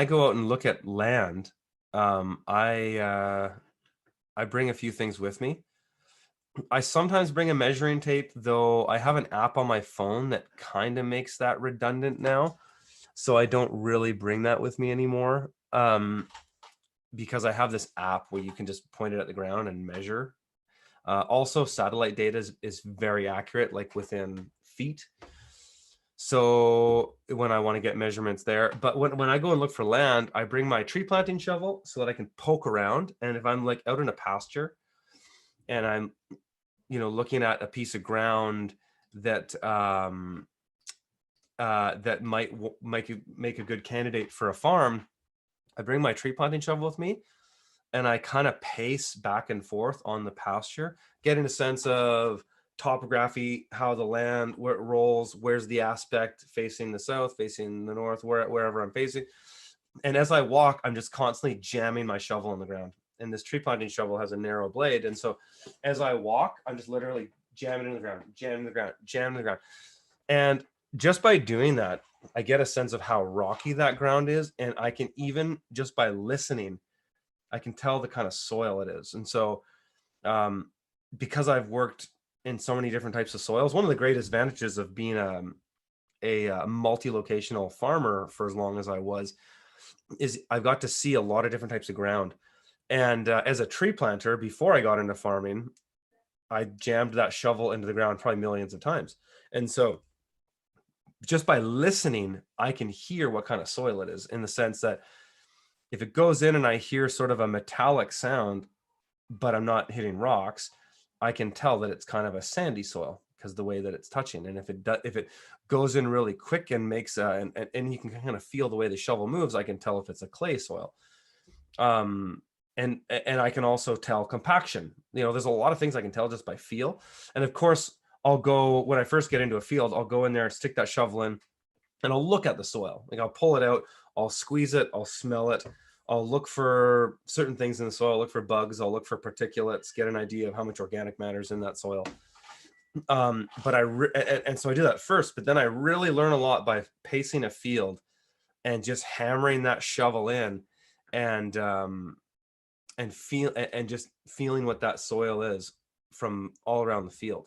I go out and look at land, I bring a few things with me. I sometimes bring a measuring tape, though I have an app on my phone that kind of makes that redundant now. So I don't really bring that with me anymore, because I have this app where you can just point it at the ground and measure. Also, satellite data is very accurate, like within feet. So when I want to get measurements there, but when I go and look for land, I bring my tree planting shovel so that I can poke around. And if I'm like out in a pasture and I'm, looking at a piece of ground that that might make a good candidate for a farm, I bring my tree planting shovel with me, and I kind of pace back and forth on the pasture, getting a sense of topography, how the land, where it rolls, where's the aspect facing the south, facing the north, wherever I'm facing. And as I walk, I'm just constantly jamming my shovel in the ground. And this tree planting shovel has a narrow blade. And so as I walk, I'm just literally jamming in the ground, jamming the ground, jamming the ground. And just by doing that, I get a sense of how rocky that ground is. And I can even, just by listening, I can tell the kind of soil it is. And so because I've worked in so many different types of soils, one of the great advantages of being a multi-locational farmer for as long as I was is I've got to see a lot of different types of ground. And as a tree planter, before I got into farming, I jammed that shovel into the ground probably millions of times. And so just by listening, I can hear what kind of soil it is, in the sense that if it goes in and I hear sort of a metallic sound, but I'm not hitting rocks, I can tell that it's kind of a sandy soil because the way that it's touching. And if it goes in really quick and makes and you can kind of feel the way the shovel moves, I can tell if it's a clay soil. And I can also tell compaction. There's a lot of things I can tell just by feel. And of course, I'll go, when I first get into a field, I'll go in there and stick that shovel in, and I'll look at the soil. Like, I'll pull it out, I'll squeeze it, I'll smell it, I'll look for certain things in the soil, look for bugs, I'll look for particulates, get an idea of how much organic matter is in that soil. But and so I do that first, but then I really learn a lot by pacing a field and just hammering that shovel in, and just feeling what that soil is from all around the field.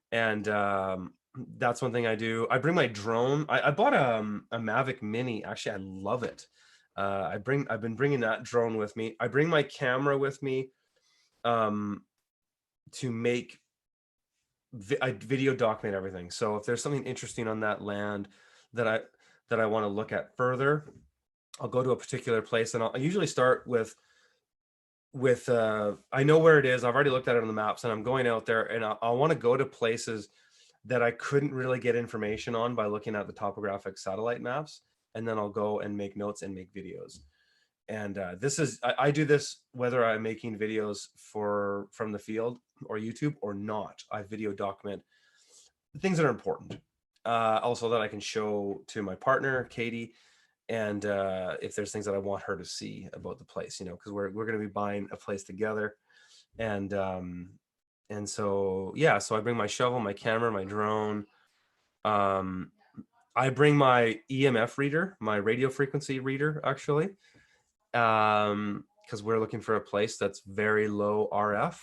And that's one thing I do. I bring my drone. I bought a Mavic Mini. Actually, I love it. I've been bringing that drone with me. I bring my camera with me to make I video document everything. So if there's something interesting on that land that I want to look at further, I'll go to a particular place, and I usually start with I know where it is. I've already looked at it on the maps, and I'm going out there, and I want to go to places that I couldn't really get information on by looking at the topographic satellite maps. And then I'll go and make notes and make videos. And I do this whether I'm making videos from the field or YouTube or not. I video document the things that are important. Also that I can show to my partner, Katie, and if there's things that I want her to see about the place, because we're going to be buying a place together. And so, yeah, so I bring my shovel, my camera, my drone. I bring my EMF reader, my radio frequency reader, actually, because we're looking for a place that's very low RF.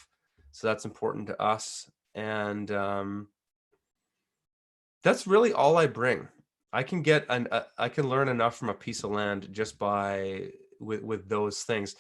So that's important to us. And that's really all I bring. I can I can learn enough from a piece of land just with those things.